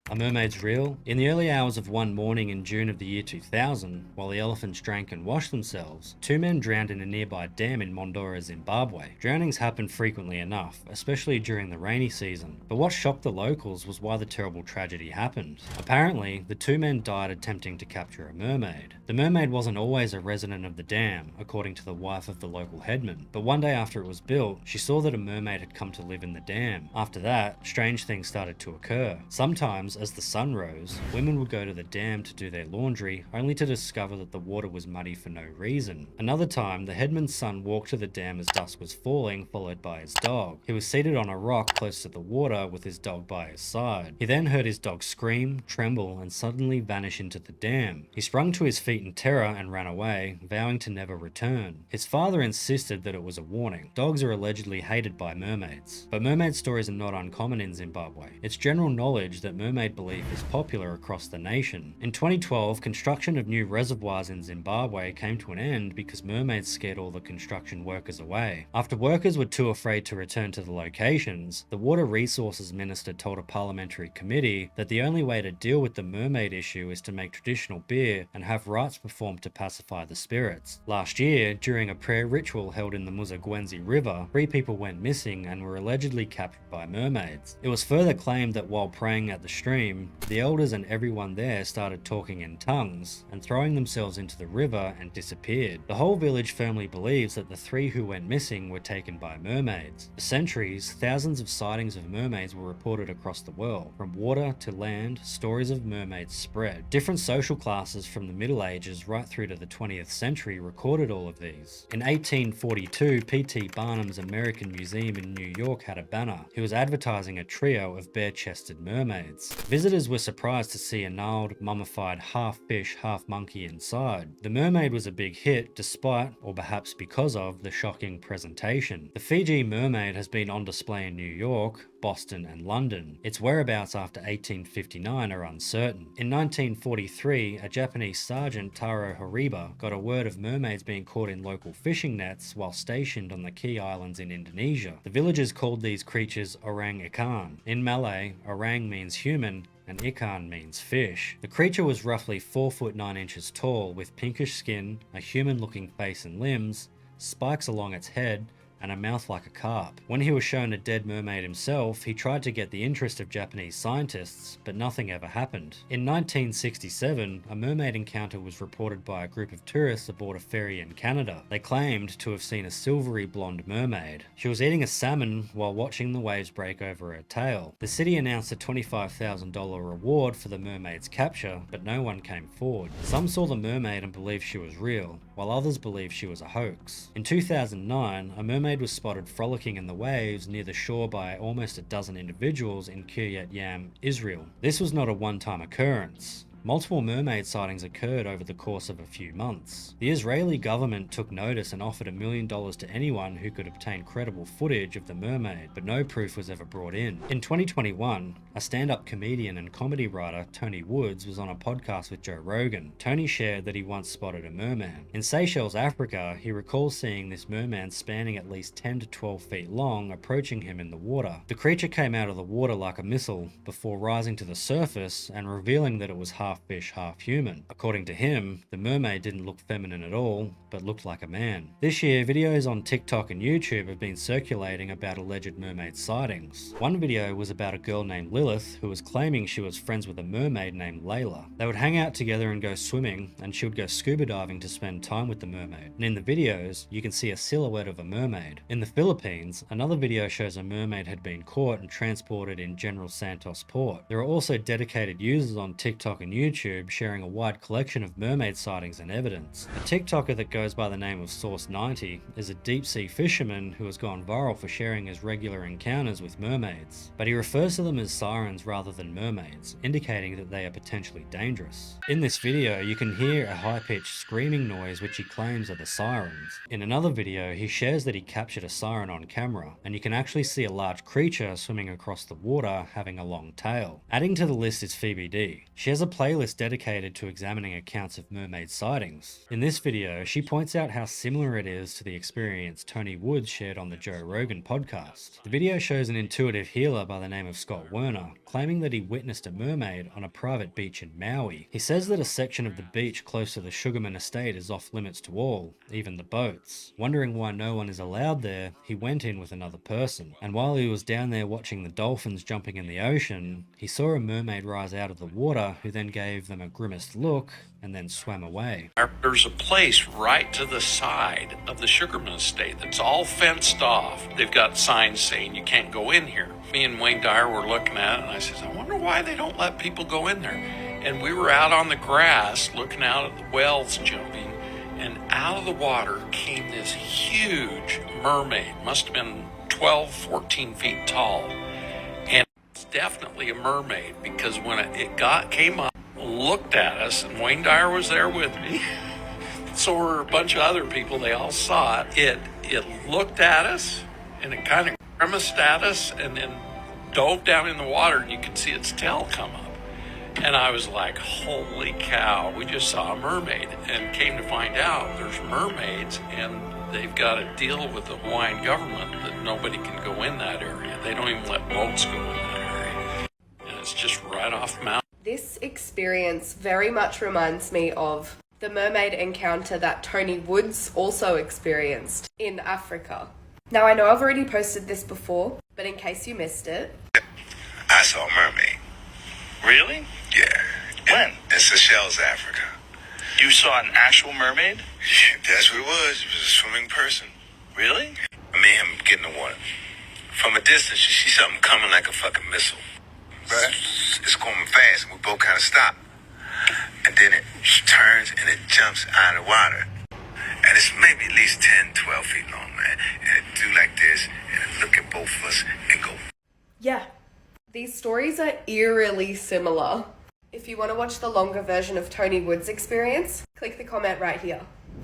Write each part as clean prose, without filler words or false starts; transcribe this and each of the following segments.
Are mermaids real? In the early hours of one morning in June of the year 2000, while the elephants drank and washed themselves, two men drowned in a nearby dam in Mondoro, Zimbabwe. Drownings happen frequently enough, especially during the rainy season, but what shocked the locals was why the terrible tragedy happened. Apparently, the two men died attempting to capture a mermaid. The mermaid wasn't always a resident of the dam, according to the wife of the local headman, but one day after it was built, she saw that a mermaid had come to live in the dam. After that, strange things started to occur. Sometimes, as the sun rose, women would go to the dam to do their laundry, only to discover that the water was muddy for no reason. Another time, the headman's son walked to the dam as dusk was falling, followed by his dog. He was seated on a rock close to the water with his dog by his side. He then heard his dog scream, tremble, and suddenly vanish into the dam. He sprung to his feet in terror and ran away, vowing to never return. His father insisted that it was a warning. Dogs are allegedly hated by mermaids. But mermaid stories are not uncommon in Zimbabwe. It's general knowledge that mermaid belief is popular across the nation. In 2012, construction of new reservoirs in Zimbabwe came to an end because mermaids scared all the construction workers away. After workers were too afraid to return to the locations, the Water Resources Minister told a parliamentary committee that the only way to deal with the mermaid issue is to make traditional beer and have rites performed to pacify the spirits. Last year, during a prayer ritual held in the Muzagwenzi River, 3 people went missing and were allegedly captured by mermaids. It was further claimed that while praying at the stream, the elders and everyone there started talking in tongues and throwing themselves into the river and disappeared. The whole village firmly believes that the 3 who went missing were taken by mermaids. For centuries, thousands of sightings of mermaids were reported across the world. From water to land, stories of mermaids spread. Different social classes from the Middle Ages right through to the 20th century recorded all of these. In 1842, P.T. Barnum's American Museum in New York had a banner. He was advertising a trio of bare-chested mermaids. Visitors were surprised to see a gnarled, mummified half-fish, half-monkey inside. The mermaid was a big hit despite, or perhaps because of, the shocking presentation. The Fiji mermaid has been on display in New York, Boston, and London. Its whereabouts after 1859 are uncertain. In 1943, a Japanese sergeant, Taro Horiba, got a word of mermaids being caught in local fishing nets while stationed on the Key Islands in Indonesia. The villagers called these creatures orang-ikan. In Malay, orang means human, and ikan means fish. The creature was roughly 4 foot 9 inches tall, with pinkish skin, a human-looking face and limbs, spikes along its head, and a mouth like a carp. When he was shown a dead mermaid himself, he tried to get the interest of Japanese scientists, but nothing ever happened. In 1967, a mermaid encounter was reported by a group of tourists aboard a ferry in Canada. They claimed to have seen a silvery blonde mermaid. She was eating a salmon while watching the waves break over her tail. The city announced a $25,000 reward for the mermaid's capture, but no one came forward. Some saw the mermaid and believed she was real, while others believed she was a hoax. In 2009, a mermaid was spotted frolicking in the waves near the shore by almost a dozen individuals in Kiryat Yam, Israel. This was not a one-time occurrence. Multiple mermaid sightings occurred over the course of a few months. The Israeli government took notice and offered $1 million to anyone who could obtain credible footage of the mermaid, but no proof was ever brought in. In 2021, a stand-up comedian and comedy writer, Tony Woods, was on a podcast with Joe Rogan. Tony shared that he once spotted a merman. In Seychelles, Africa, he recalls seeing this merman spanning at least 10 to 12 feet long, approaching him in the water. The creature came out of the water like a missile, before rising to the surface and revealing that it was half fish, half human. According to him, the mermaid didn't look feminine at all, but looked like a man. This year, videos on TikTok and YouTube have been circulating about alleged mermaid sightings. One video was about a girl named Lilith who was claiming she was friends with a mermaid named Layla. They would hang out together and go swimming, and she would go scuba diving to spend time with the mermaid. And in the videos, you can see a silhouette of a mermaid. In the Philippines, another video shows a mermaid had been caught and transported in General Santos port. There are also dedicated users on TikTok and YouTube sharing a wide collection of mermaid sightings and evidence. A TikToker that goes by the name of Source90 is a deep-sea fisherman who has gone viral for sharing his regular encounters with mermaids, but he refers to them as sirens rather than mermaids, indicating that they are potentially dangerous. In this video, you can hear a high-pitched screaming noise which he claims are the sirens. In another video, he shares that he captured a siren on camera, and you can actually see a large creature swimming across the water having a long tail. Adding to the list is Phoebe D. She has a playlist playlist dedicated to examining accounts of mermaid sightings. In this video, she points out how similar it is to the experience Tony Woods shared on the Joe Rogan podcast. The video shows an intuitive healer by the name of Scott Werner claiming that he witnessed a mermaid on a private beach in Maui. He says that a section of the beach close to the Sugarman estate is off limits to all, even the boats. Wondering why no one is allowed there, he went in with another person. And while he was down there watching the dolphins jumping in the ocean, he saw a mermaid rise out of the water who then gave them a grimaced look and then swam away. There's a place right to the side of the Sugarman estate that's all fenced off. They've got signs saying you can't go in here. Me and Wayne Dyer were looking at it, and I says, I wonder why they don't let people go in there. And we were out on the grass looking out at the whales jumping, and out of the water came this huge mermaid. Must have been 12, 14 feet tall. And it's definitely a mermaid, because when it came up, looked at us, and Wayne Dyer was there with me. So were a bunch of other people. They all saw it. It looked at us, and it kind of grimaced at us, and then dove down in the water, and you could see its tail come up. And I was like, holy cow, we just saw a mermaid. And came to find out there's mermaids, and they've got a deal with the Hawaiian government that nobody can go in that area. They don't even let boats go in that area. And it's just right off mountain. This experience very much reminds me of the mermaid encounter that Tony Woods also experienced in Africa. Now, I know I've already posted this before, but in case you missed it, I saw a mermaid. Really? Yeah. When? In Seychelles, Africa. You saw an actual mermaid? That's what it was. It was a swimming person. Really? Me and him get in the water. From a distance, you see something coming like a fucking missile. Right? It's going fast, and we both kind of stop. And then it turns and it jumps out of the water. And it's maybe at least 10, 12 feet long, man. And it do like this, and it look at both of us and go. yeah, these stories are eerily similar. If you want to watch the longer version of Tony Woods' experience, click the comment right here.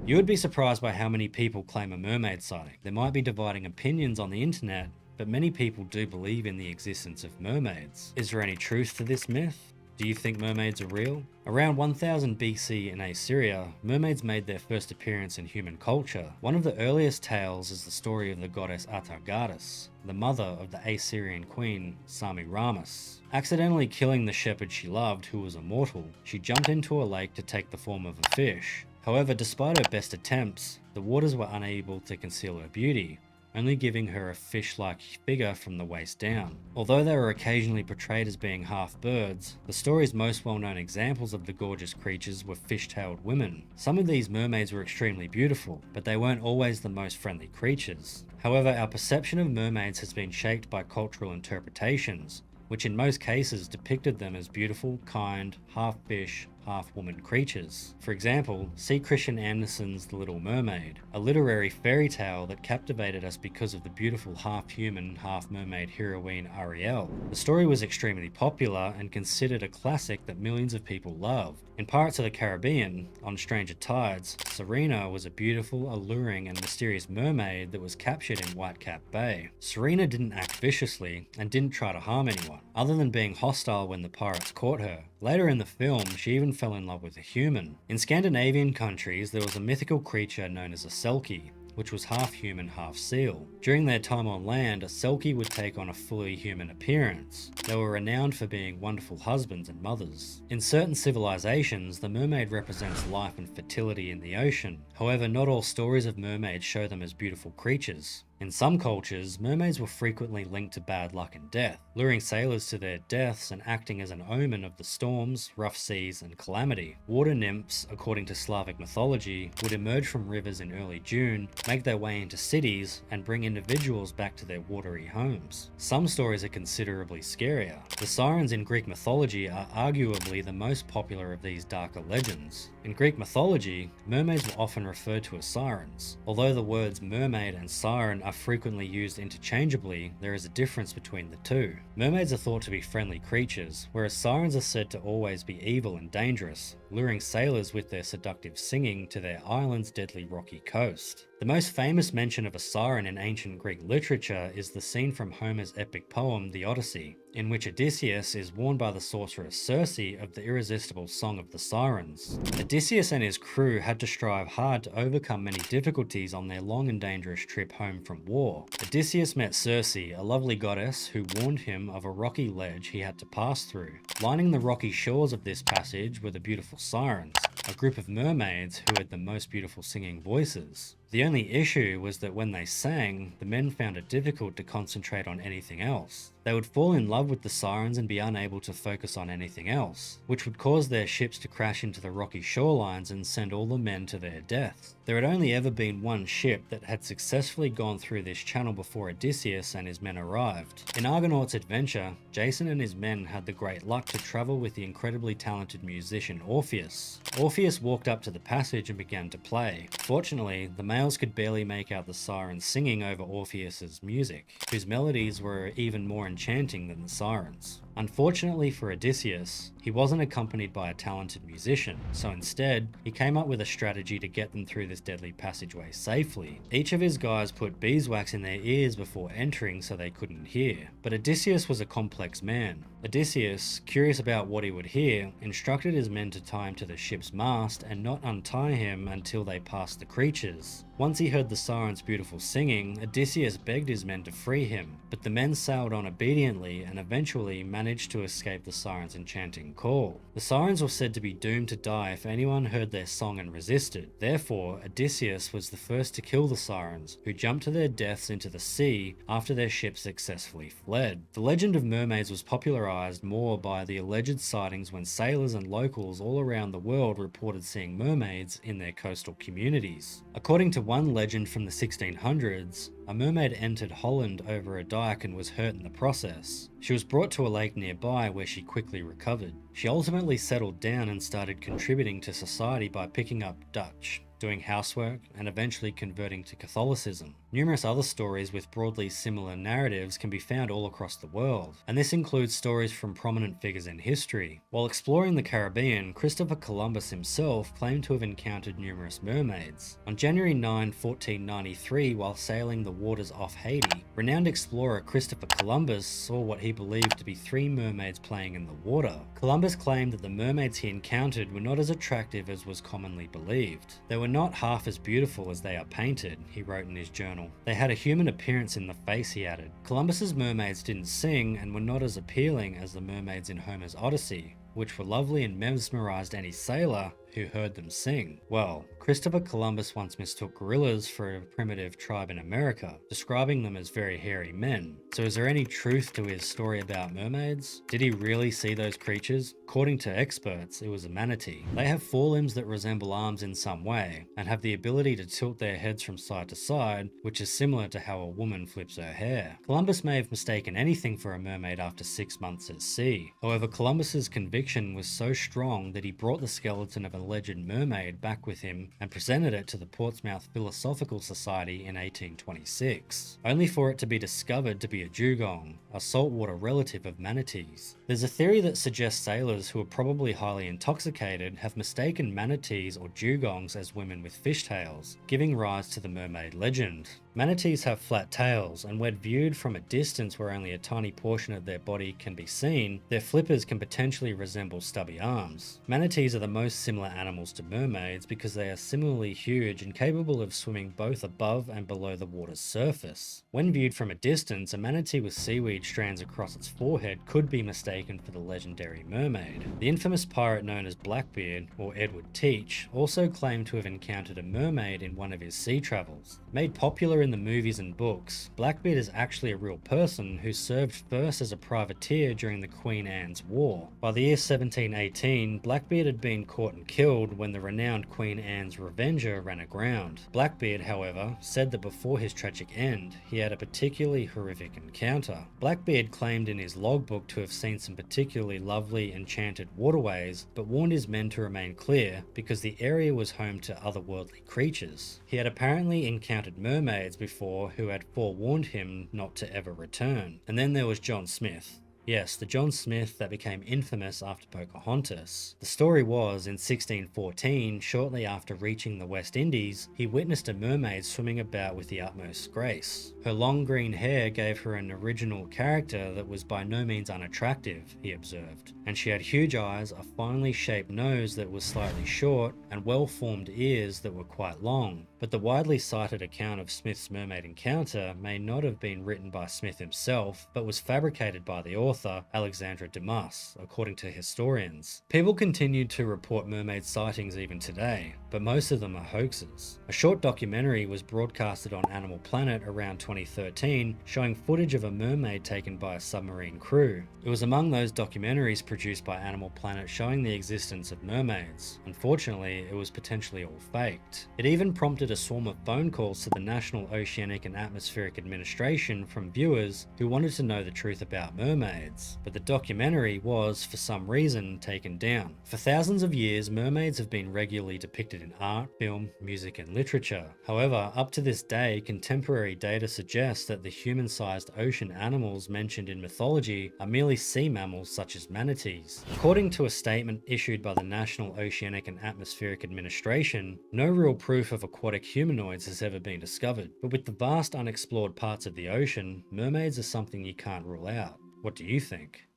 You would be surprised by how many people claim a mermaid sighting. There might be dividing opinions on the internet, but many people do believe in the existence of mermaids. Is there any truth to this myth? Do you think mermaids are real? Around 1000 BC in Assyria, mermaids made their first appearance in human culture. One of the earliest tales is the story of the goddess Atargatis, the mother of the Assyrian queen Semiramis. Accidentally killing the shepherd she loved, who was a mortal, she jumped into a lake to take the form of a fish. However, despite her best attempts, the waters were unable to conceal her beauty, only giving her a fish-like figure from the waist down. Although they were occasionally portrayed as being half birds, the story's most well-known examples of the gorgeous creatures were fish-tailed women. Some of these mermaids were extremely beautiful, but they weren't always the most friendly creatures. However, our perception of mermaids has been shaped by cultural interpretations, which in most cases depicted them as beautiful, kind, half-fish, half-woman creatures. For example, see Christian Andersen's The Little Mermaid, a literary fairy tale that captivated us because of the beautiful half-human, half-mermaid heroine Ariel. The story was extremely popular and considered a classic that millions of people love. In Pirates of the Caribbean, on Stranger Tides, Serena was a beautiful, alluring, and mysterious mermaid that was captured in Whitecap Bay. Serena didn't act viciously and didn't try to harm anyone, other than being hostile when the pirates caught her. Later in the film, she even fell in love with a human. In Scandinavian countries, there was a mythical creature known as a selkie, which was half human, half seal. During their time on land, a selkie would take on a fully human appearance. They were renowned for being wonderful husbands and mothers. In certain civilizations, the mermaid represents life and fertility in the ocean. However, not all stories of mermaids show them as beautiful creatures. In some cultures, mermaids were frequently linked to bad luck and death, luring sailors to their deaths and acting as an omen of the storms, rough seas, and calamity. Water nymphs, according to Slavic mythology, would emerge from rivers in early June, make their way into cities, and bring individuals back to their watery homes. Some stories are considerably scarier. The sirens in Greek mythology are arguably the most popular of these darker legends. In Greek mythology, mermaids were often referred to as sirens. Although the words mermaid and siren are frequently used interchangeably, there is a difference between the two. Mermaids are thought to be friendly creatures, whereas sirens are said to always be evil and dangerous, luring sailors with their seductive singing to their island's deadly rocky coast. The most famous mention of a siren in ancient Greek literature is the scene from Homer's epic poem, The Odyssey, in which Odysseus is warned by the sorceress Circe of the irresistible song of the sirens. Odysseus and his crew had to strive hard to overcome many difficulties on their long and dangerous trip home from war. Odysseus met Circe, a lovely goddess who warned him of a rocky ledge he had to pass through. Lining the rocky shores of this passage were the beautiful sirens, a group of mermaids who had the most beautiful singing voices. The only issue was that when they sang, the men found it difficult to concentrate on anything else. They would fall in love with the sirens and be unable to focus on anything else, which would cause their ships to crash into the rocky shorelines and send all the men to their deaths. There had only ever been one ship that had successfully gone through this channel before Odysseus and his men arrived. In Argonaut's adventure, Jason and his men had the great luck to travel with the incredibly talented musician Orpheus. Orpheus walked up to the passage and began to play. Fortunately, the males could barely make out the sirens singing over Orpheus's music, whose melodies were even more enchanting than the sirens. Unfortunately for Odysseus, he wasn't accompanied by a talented musician, so instead, he came up with a strategy to get them through this deadly passageway safely. Each of his guys put beeswax in their ears before entering so they couldn't hear. But Odysseus was a complex man. Odysseus, curious about what he would hear, instructed his men to tie him to the ship's mast and not untie him until they passed the creatures. Once he heard the sirens' beautiful singing, Odysseus begged his men to free him, but the men sailed on obediently and eventually managed to escape the sirens' enchanting call. The sirens were said to be doomed to die if anyone heard their song and resisted. Therefore, Odysseus was the first to kill the sirens, who jumped to their deaths into the sea after their ship successfully fled. The legend of mermaids was popularized more by the alleged sightings when sailors and locals all around the world reported seeing mermaids in their coastal communities. According to one legend from the 1600s, a mermaid entered Holland over a dike and was hurt in the process. She was brought to a lake nearby where she quickly recovered. She ultimately settled down and started contributing to society by picking up Dutch, doing housework, and eventually converting to Catholicism. Numerous other stories with broadly similar narratives can be found all across the world, and this includes stories from prominent figures in history. While exploring the Caribbean, Christopher Columbus himself claimed to have encountered numerous mermaids. On January 9, 1493, while sailing the waters off Haiti, renowned explorer Christopher Columbus saw what he believed to be 3 mermaids playing in the water. Columbus claimed that the mermaids he encountered were not as attractive as was commonly believed. They were not half as beautiful as they are painted, he wrote in his journal. They had a human appearance in the face, he added. Columbus's mermaids didn't sing and were not as appealing as the mermaids in Homer's Odyssey, which were lovely and mesmerized any sailor who heard them sing. Well, Christopher Columbus once mistook gorillas for a primitive tribe in America, describing them as very hairy men. So is there any truth to his story about mermaids? Did he really see those creatures? According to experts, it was a manatee. They have forelimbs that resemble arms in some way, and have the ability to tilt their heads from side to side, which is similar to how a woman flips her hair. Columbus may have mistaken anything for a mermaid after 6 months at sea. However, Columbus's conviction was so strong that he brought the skeleton of an alleged mermaid back with him and presented it to the Portsmouth Philosophical Society in 1826, only for it to be discovered to be a dugong, a saltwater relative of manatees. There's a theory that suggests sailors who are probably highly intoxicated have mistaken manatees or dugongs as women with fishtails, giving rise to the mermaid legend. Manatees have flat tails, and when viewed from a distance where only a tiny portion of their body can be seen, their flippers can potentially resemble stubby arms. Manatees are the most similar animals to mermaids because they are similarly huge and capable of swimming both above and below the water's surface. When viewed from a distance, a manatee with seaweed strands across its forehead could be mistaken for the legendary mermaid. The infamous pirate known as Blackbeard, or Edward Teach, also claimed to have encountered a mermaid in one of his sea travels. Made popular in the movies and books, Blackbeard is actually a real person who served first as a privateer during the Queen Anne's War. By the year 1718, Blackbeard had been caught and killed when the renowned Queen Anne's Revenger ran aground. Blackbeard, however, said that before his tragic end, he had a particularly horrific encounter. Blackbeard claimed in his logbook to have seen some particularly lovely enchanted waterways, but warned his men to remain clear because the area was home to otherworldly creatures. He had apparently encountered mermaids before who had forewarned him not to ever return. And then there was John Smith, Yes, the John Smith that became infamous after Pocahontas. The story was, in 1614, shortly after reaching the West Indies, he witnessed a mermaid swimming about with the utmost grace. Her long green hair gave her an original character that was by no means unattractive, he observed, and she had huge eyes, a finely shaped nose that was slightly short, and well-formed ears that were quite long. But the widely cited account of Smith's mermaid encounter may not have been written by Smith himself, but was fabricated by the author, Alexandra Dumas, according to historians. People continued to report mermaid sightings even today, but most of them are hoaxes. A short documentary was broadcasted on Animal Planet around 2013, showing footage of a mermaid taken by a submarine crew. It was among those documentaries produced by Animal Planet showing the existence of mermaids. Unfortunately, it was potentially all faked. It even prompted a swarm of phone calls to the National Oceanic and Atmospheric Administration from viewers who wanted to know the truth about mermaids, but the documentary was, for some reason, taken down. For thousands of years, mermaids have been regularly depicted in art, film, music, and literature. However, up to this day, contemporary data suggests that the human-sized ocean animals mentioned in mythology are merely sea mammals such as manatees. According to a statement issued by the National Oceanic and Atmospheric Administration, no real proof of aquatic humanoids has ever been discovered, but with the vast unexplored parts of the ocean, mermaids are something you can't rule out. What do you think?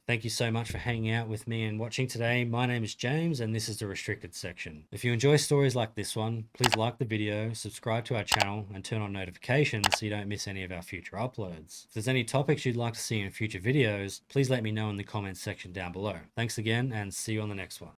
Thank you so much for hanging out with me and watching today. My name is James and this is the restricted section. If you enjoy stories like this one, please like the video, subscribe to our channel and turn on notifications so you don't miss any of our future uploads. If there's any topics you'd like to see in future videos, please let me know in the comments section down below. Thanks again and see you on the next one.